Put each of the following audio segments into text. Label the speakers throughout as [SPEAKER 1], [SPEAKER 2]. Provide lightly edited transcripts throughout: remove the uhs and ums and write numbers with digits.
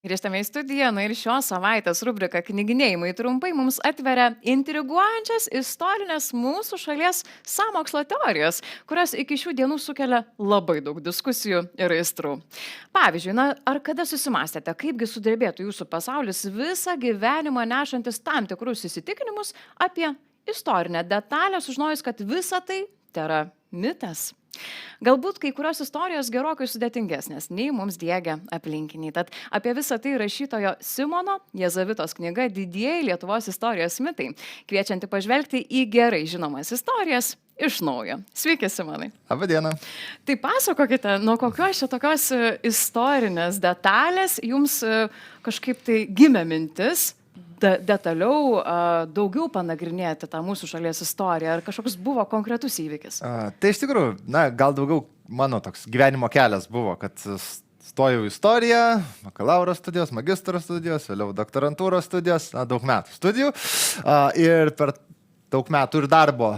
[SPEAKER 1] Grįžtame į studiją, na ir šios savaitės rubrika Knyginėjimai trumpai mums atveria intriguojančias istorinės mūsų šalies sąmokslo teorijos, kurios iki šių dienų sukelia labai daug diskusijų ir aistrų. Pavyzdžiui, ar kada susimastėte, kaipgi sudrebėtų jūsų pasaulis visą gyvenimą nešantis tam tikrus įsitikinimus apie istorinę detalę, sužinojus, kad visa tai tėra mitas. Galbūt kai kurios istorijos gerokai sudėtingesnės nei mums diegia aplinkiniai. Tad apie visą tai rašytojo Simono Jezavitos knyga Didieji Lietuvos istorijos mitai, kviečianti pažvelgti į gerai žinomas istorijas iš naujo. Sveiki, Simonai.
[SPEAKER 2] Labą dieną.
[SPEAKER 1] Tai pasakokite, nuo kokios čia tokios istorinės detalės jums kažkaip tai gimė mintis detaliau, daugiau panagrinėti tą mūsų šalies istoriją, ar kažkoks buvo konkretus įvykis?
[SPEAKER 2] Tai iš tikrųjų, gal daugiau mano toks gyvenimo kelias buvo, kad stojau į istoriją, bakalauro studijos, magistro studijos, vėliau doktorantūros studijos, daug metų studijų ir per daug metų ir darbo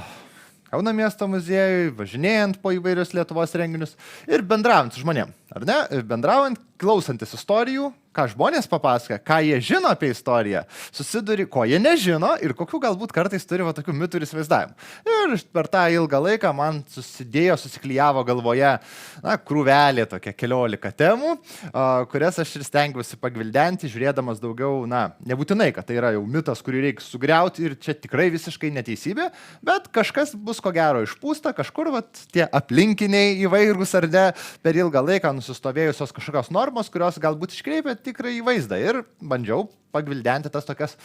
[SPEAKER 2] Kauno miesto muziejui, važinėjant po įvairius Lietuvos renginius ir bendraujant su žmonėm, ar ne? Bendraujant, klausantis istorijų, ką žmonės papasakoja, ką jie žino apie istoriją, susiduri, ko jie nežino ir kokių galbūt kartais turi tokių mitų ir įsivaizdavimų. Ir per tą ilgą laiką man susiklijavo galvoje krūvelė tokia 14 temų, kurias aš ir stengiuosi pagvildenti, žiūrėdamas daugiau, nebūtinai, kad tai yra jau mitas, kurį reikia sugriauti ir čia tikrai visiškai neteisybė, bet kažkas bus ko gero išpūsta, kažkur tie aplinkiniai įvairūs ar ne, per ilgą laiką nusistovėjusios kažkokios normos, kurios galbūt iškreipia tikrai vaizdą ir bandžiau pagvildenti tas tokias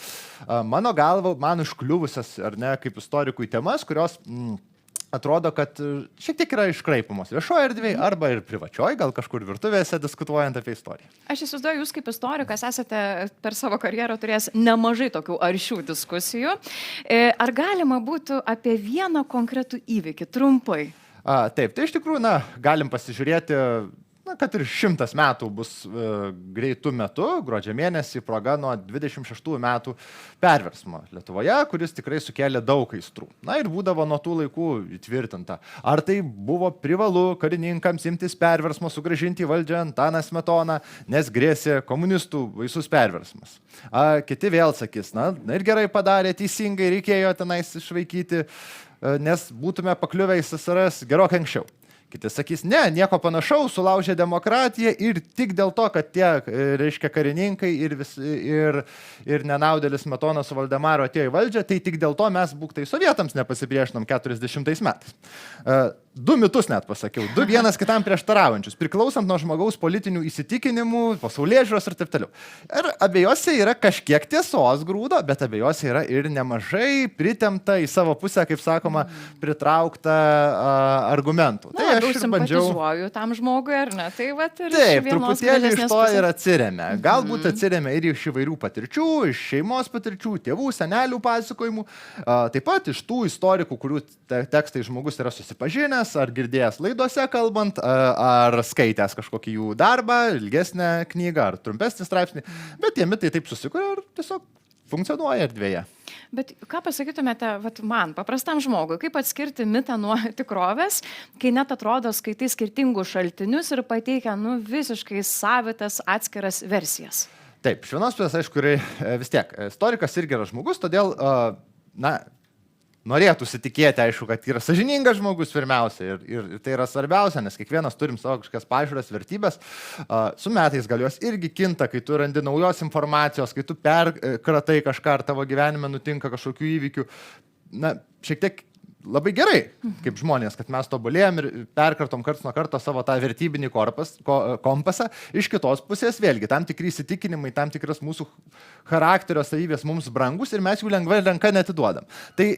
[SPEAKER 2] mano galva, man užkliuvusias ar ne kaip istorikui temas, kurios atrodo, kad šiek tiek yra iškraipamos viešoje erdvėje arba ir privačioje, gal kažkur virtuvėse diskutuojant apie istoriją.
[SPEAKER 1] Aš įsivaizduoju, jūs kaip istorikas esate per savo karjerą turėjęs nemažai tokių aršių diskusijų. Ar galima būtų apie vieną konkretų įvykį trumpai?
[SPEAKER 2] Taip, tai iš tikrųjų, galim pasižiūrėti, kad ir 100 metų bus greitų metu, gruodžio mėnesį, proga nuo 26 metų perversmo Lietuvoje, kuris tikrai sukėlė daug aistrų. Ir būdavo nuo tų laikų įtvirtinta. Ar tai buvo privalu karininkams imtis perversmo, sugrąžinti į valdžią Antaną Smetoną, nes grėsė komunistų baisus perversmas. Kiti vėl sakys, ir gerai padarė, teisingai reikėjo tenais išvaikyti, nes būtume pakliuvę į SSRS gerokai anksčiau. Kiti sakys, ne, nieko panašaus, sulaužė demokratiją ir tik dėl to, kad tie, reiškia, karininkai ir nenaudėlis Smetonas su Valdemaru atėjo į valdžią, tai tik dėl to mes būktai sovietams nepasipriešinom 40 metais. 2 mitus net pasakiau, 2 vienas kitam prieštaraujančius, priklausant nuo žmogaus politinių įsitikinimų, pasaulėžiūros ir taip toliau. Ir abiejose yra kažkiek tiesos grūdo, bet abiejose yra ir nemažai pritemta į savo pusę, kaip sakoma, pritraukta argumentų. Tai aš ir bandžiau.
[SPEAKER 1] Simpatizuoju tam žmogui, ar ne? Tai
[SPEAKER 2] taip, truputėlį iš to ir atsiremia. Galbūt atsiremia ir iš įvairių patirčių, iš šeimos patirčių, tėvų, senelių pasakojimų. Taip pat iš tų istorikų, kurių tekstai žmogus yra susipažinęs, ar girdėjęs laidose kalbant, ar skaitęs kažkokį jų darbą, ilgesnę knygą, ar trumpesnį straipsnį. Bet tie mitai taip susikuria ir tiesiog funkcionuoja erdvėje.
[SPEAKER 1] Bet ką pasakytumėte man, paprastam žmogui, kaip atskirti mitą nuo tikrovės, kai net atrodo skaitai skirtingus šaltinius ir pateikia visiškai savitas atskiras versijas?
[SPEAKER 2] Taip, iš vienos pusės, aišku, vis tiek, istorikas irgi yra žmogus, todėl, norėtųsi tikėti, aišku, kad yra sąžiningas žmogus pirmiausia ir tai yra svarbiausia, nes kiekvienas turim savo kažkokias pažiūras, vertybės. Su metais gal jos irgi kinta, kai tu randi naujos informacijos, kai tu perkratai kažką ar tavo gyvenime nutinka kažkokių įvykių. Šiek tiek labai gerai, kaip žmonės, kad mes tobulėjom ir perkartom karts nuo karto savo tą vertybinį kompasą. Iš kitos pusės vėlgi, tam tikri įsitikinimai, tam tikras mūsų charakterio savybės mums brangus ir mes jų lengvai ranka netiduodam. Tai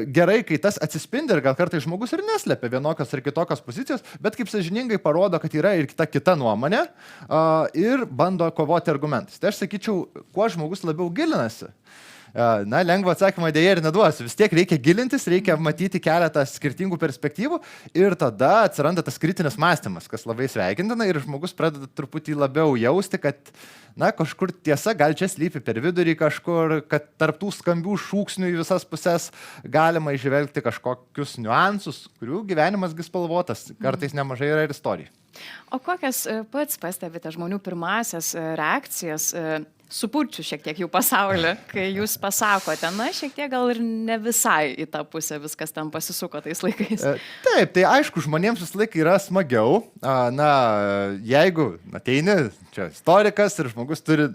[SPEAKER 2] gerai, kai tas atsispindi ir gal kartais žmogus ir neslepia vienokios ar kitokios pozicijos, bet kaip sąžiningai parodo, kad yra ir kita nuomonė ir bando kovoti argumentais. Tai aš sakyčiau, kuo žmogus labiau gilinasi Na, lengvo atsakymą dėja ir neduosiu. Vis tiek reikia gilintis, reikia matyti keletą skirtingų perspektyvų ir tada atsiranda tas kritinis mąstymas, kas labai sveikintina ir žmogus pradeda truputį labiau jausti, kad na, kažkur tiesa gal čia slypi per vidurį kažkur, kad tarptų skambių šūksnių į visas pusės galima išvelgti kažkokius niuansus, kurių gyvenimas gi spalvotas, kartais nemažai yra ir istorija.
[SPEAKER 1] O kokias pats pastebite žmonių pirmasias reakcijas, supurčiu šiek tiek jų pasaulį, kai jūs pasakote, na, šiek tiek gal ir ne visai į tą pusę viskas ten pasisuko tais laikais.
[SPEAKER 2] Taip, tai aišku, žmonėms vis laik yra smagiau, na, jeigu ateini, čia istorikas ir žmogus turi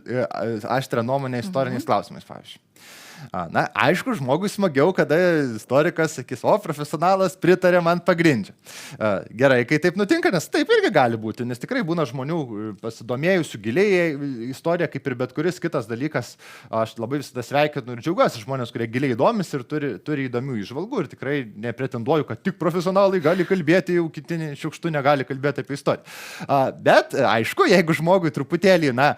[SPEAKER 2] aštrią nuomonę istoriniais klausimais, pavyzdžiui. Na, aišku, žmogui smagiau, kada istorikas sakys, o profesionalas pritarė, man pagrindžia. Gerai, kai taip nutinka, nes taip irgi gali būti, nes tikrai būna žmonių pasidomėjusių giliai istoriją, kaip ir bet kuris kitas dalykas. Aš labai visada sveikinu ir džiaugiuosi žmonės, kurie giliai įdomis ir turi įdomių įžvalgų ir tikrai nepretenduoju, kad tik profesionalai gali kalbėti, jau kiti šiukštu negali kalbėti apie istoriją. Bet aišku, jeigu žmogui truputėlį, na,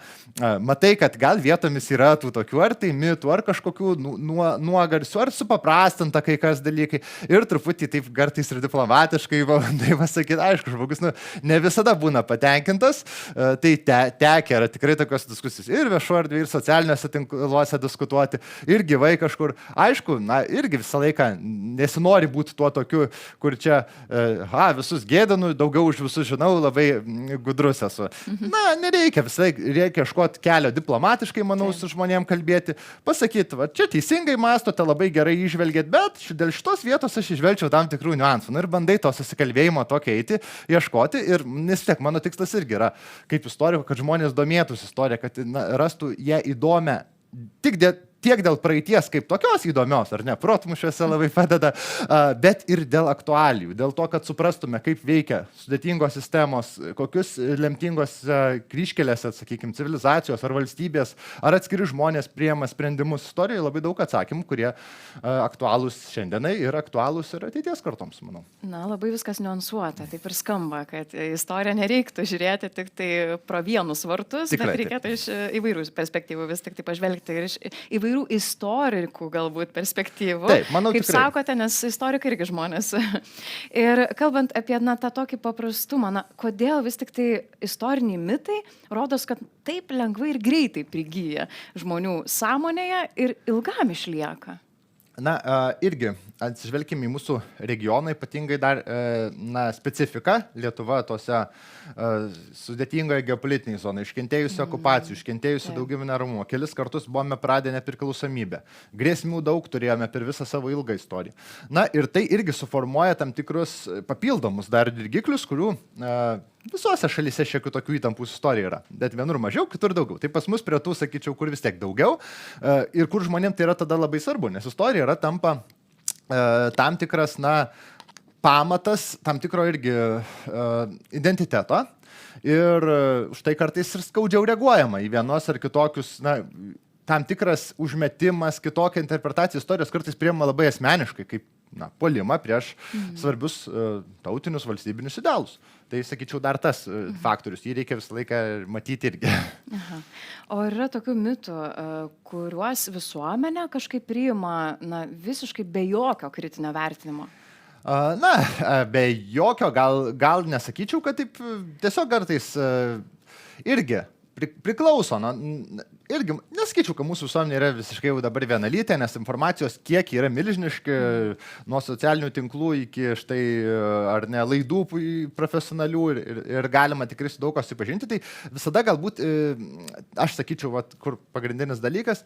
[SPEAKER 2] matai, kad gal vietomis yra tų tokių ar tai mitų, ar kažkokių nuogarsių, ar supaprastinta kai kas dalykai ir truputį taip kartais ir diplomatiškai bandai pasakyti, aišku, žmogus ne visada būna patenkintas, tai tekia yra tikrai tokios diskusijos ir viešo erdvėje, ir socialiniuose tinkluose diskutuoti, ir gyvai kažkur. Aišku, na, irgi visą laiką nesinori būti tuo tokiu, kur čia, visus gėdinu, daugiau už visus žinau, labai gudrus esu. Na, nereikia, visą laiką reikia ieškoti kelio diplomatiškai, manau, su žmonėm kalbėti, pasakyti, va, čia teisingai mąstote, labai gerai išvelgėt, bet dėl šitos vietos aš išvelgčiau tam tikrų niuansų. Ir bandai to susikalbėjimo tokio eiti, ieškoti. Ir nes tiek, mano tikslas irgi yra, kaip istoriko, kad žmonės domėtųsi istoriją, kad rastų ją įdomią tiek dėl praeities kaip tokios įdomios, ar ne, protmušiuose labai padeda, bet ir dėl aktualijų, dėl to, kad suprastume, kaip veikia sudėtingos sistemos, kokius lemtingos kryžkelėse, sakykime, civilizacijos ar valstybės, ar atskiri žmonės priima sprendimus. Istorijoje labai daug atsakymų, kurie aktualūs šiandienai ir aktualūs ir ateities kartoms, manau.
[SPEAKER 1] Na, labai viskas niuansuota, taip ir skamba, kad istoriją nereiktų žiūrėti tik tai pro vienus vartus, tikrai, bet reikėtų iš įvairių perspektyvų vis tik tai pažvelgti ir iš įvairių istorikų galbūt perspektyvų.
[SPEAKER 2] Taip, manau,
[SPEAKER 1] kaip
[SPEAKER 2] tikrai.
[SPEAKER 1] Sakote, nes istorikai irgi žmonės. Ir kalbant apie tą tokį paprastumą, kodėl vis tik tai istoriniai mitai rodos, kad taip lengvai ir greitai prigyja žmonių sąmonėje ir ilgam išlieka?
[SPEAKER 2] Na, irgi atsižvelgime į mūsų regioną, ypatingai dar specifiką. Lietuva tose sudėtingoje geopolitinėje zonoje, iškentėjusi okupacijų, iškentėjusi daugybę neramumų. Kelis kartus buvome pradę nepriklausomybę. Grėsmių daug turėjome per visą savo ilgą istoriją. Na, ir tai irgi suformuoja tam tikrus papildomus dar dirgiklius, kurių visose šalyse šiek tiek tokių įtampų istorija yra. Bet vienur mažiau, kitur daugiau. Tai pas mus prie tų, sakyčiau, kur vis tiek daugiau ir kur žmonėms tai yra tada labai svarbu, nes istorija yra tampa tam tikras, na, pamatas, tam tikro irgi identiteto ir štai kartais ir skaudžiau reaguojama į vienos ar kitokius, na, tam tikras užmetimas, kitokia interpretacija istorijos kartais priima labai asmeniškai, kaip, na, puolimą prieš svarbius tautinius valstybinius idealus. Tai, sakyčiau, dar tas faktorius, jį reikia visą laiką matyti irgi.
[SPEAKER 1] Aha. O yra tokių mitų, kuriuos visuomenė kažkaip priima, na, visiškai be jokio kritinio vertinimo?
[SPEAKER 2] Na, be jokio, gal nesakyčiau, kad taip tiesiog kartais irgi priklauso. Na, irgi nesakyčiau, kad mūsų visuomenė yra visiškai jau dabar vienalytė, nes informacijos kiekiai yra milžiniški, nuo socialinių tinklų iki štai ar ne laidų profesionalių ir galima tikrai su daug ko susipažinti. Tai visada galbūt, aš sakyčiau, kur pagrindinis dalykas,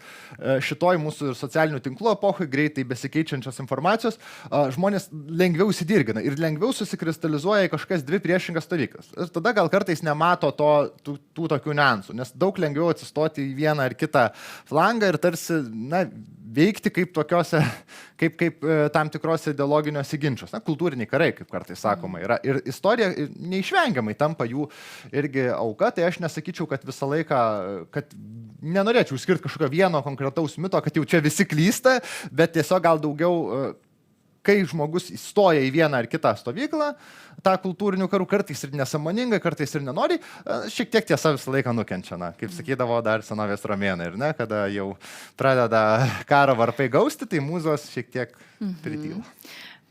[SPEAKER 2] šitoj mūsų socialinių tinklų epochai greitai besikeičiančios informacijos, žmonės lengviau įsidirgina ir lengviau susikristalizuoja į kažkokias dvi priešingas stovyklas. Ir tada gal kartais nemato tų tokių niuansų, nes daug lengviau atsistoti į vieną ar kitą flangą ir tarsi, na, veikti kaip tokiose, kaip tam tikrose ideologiniuose ginčiuose. Na, kultūriniai karai, kaip kartais sakoma, yra. Ir istorija neišvengiamai tampa jų irgi auka, tai aš nesakyčiau, kad visą laiką, kad nenorėčiau išskirti kažkokio vieno konkretaus mito, kad jau čia visi klysta, bet tiesiog gal daugiau kai žmogus įstoja į vieną ar kitą stovyklą, tą kultūrinių karų, kartais ir nesąmoningai, kartais ir nenori, šiek tiek tiesa visą laiką nukenčia, kaip sakydavo dar senovės romėnai, ir ne, kada jau pradeda karo varpai gausti, tai mūzos šiek tiek prityla.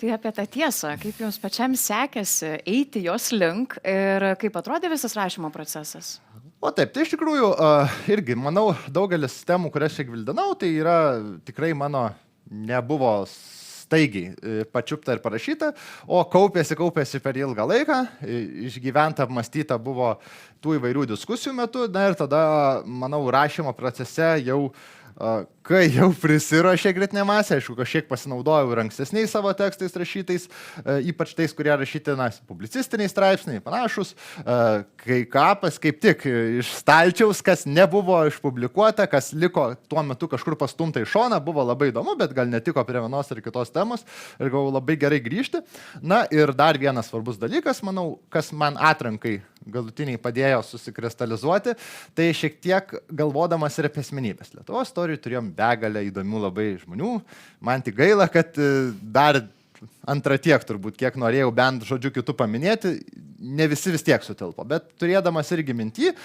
[SPEAKER 1] Tai apie tą tiesą, kaip jums pačiam sekėsi eiti jos link ir kaip atrodė visas rašymo procesas?
[SPEAKER 2] O taip, tai iš tikrųjų irgi, manau, daugelis temų, kurias čia gvildenau, tai yra tikrai mano nebuvo staigiai pačiupta ir parašyta, o kaupėsi per ilgą laiką, išgyventa, apmąstyta buvo tų įvairių diskusijų metu, na ir tada, manau, rašymo procese jau kai jau prisiruošė kritinė masė, aišku, kažkiek pasinaudojau ir ankstesniais savo tekstais rašytais, ypač tais, kurie rašyti, publicistiniai straipsniai, panašus, kai kapas kaip tik iš stalčiaus, kas nebuvo išpublikuota, kas liko tuo metu kažkur pastumta į šoną, buvo labai įdomu, bet gal netiko prie vienos ar kitos temos ir gavau labai gerai grįžti. Na ir dar vienas svarbus dalykas, manau, kas man atrankai galutiniai padėjo susikristalizuoti, tai šiek tiek galvodamas ir apie asmenybės. Lietuvos istorijų turėjom begalę įdomių labai žmonių. Man tik gaila, kad dar antrą tiek turbūt, kiek norėjau bent žodžiu kitų paminėti, ne visi vis tiek sutilpo. Bet turėdamas irgi mintį,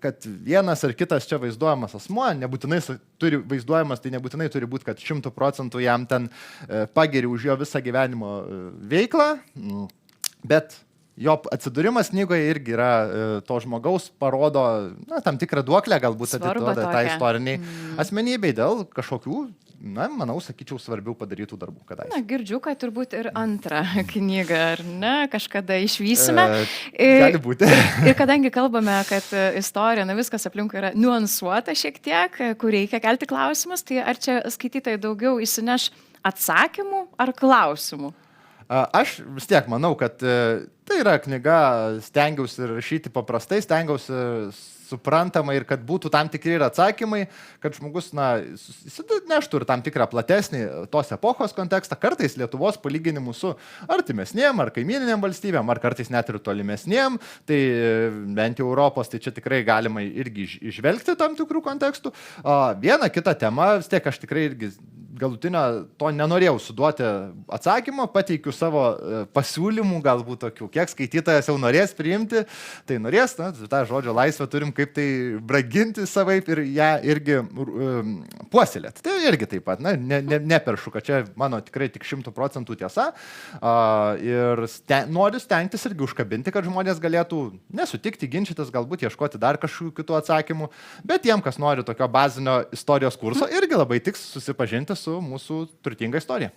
[SPEAKER 2] kad vienas ar kitas čia vaizduojamas asmuo, nebūtinai turi vaizduojamas, tai nebūtinai turi būti, kad 100% jam ten pagiri už jo visą gyvenimo veiklą, bet jo atsidūrimas knygoje irgi yra to žmogaus parodo tam tikrą duoklę, galbūt atiduoda tai istoriniai asmenybei dėl kažkokių, manau, sakyčiau, svarbių padarytų darbų kadais.
[SPEAKER 1] Girdžiu, kad turbūt ir antrą knygą, ar ne, kažkada išvysime.
[SPEAKER 2] Gali būti.
[SPEAKER 1] Ir kadangi kalbame, kad istorija, viskas aplinkui yra niuansuota šiek tiek, kur reikia kelti klausimus, tai ar čia skaitytojai daugiau įsineš atsakymų ar klausimų?
[SPEAKER 2] Aš vis tiek manau, kad tai yra knyga, stengiausi rašyti paprastai, stengiausi suprantamai ir kad būtų tam tikri ir atsakymai, kad žmogus, neštų ir tam tikrą platesnį tos epochos kontekstą, kartais Lietuvos palyginimų su artimesnėm ar kaimininėm valstybėm, ar kartais net ir tolimesnėm, tai bent jau Europos, tai čia tikrai galima irgi išvelgti tam tikrų kontekstų. Viena kita tema, vis tiek aš tikrai irgi galutinio to nenorėjau suduoti atsakymą, pateikiu savo pasiūlymų, galbūt tokių, kiek skaitytojas jau norės priimti, tai norės, tą žodžio laisvę turim kaip tai braginti savaip ir ją irgi puoselėti. Tai irgi taip pat, neperšu, kad čia mano tikrai tik 100% tiesa ir noriu stengtis irgi užkabinti, kad žmonės galėtų nesutikti, ginčytis, galbūt ieškoti dar kažkokių kitų atsakymų, bet tiem, kas nori tokio bazinio istorijos kurso, irgi labai tiks susipažinti su mūsų turtinga istorija.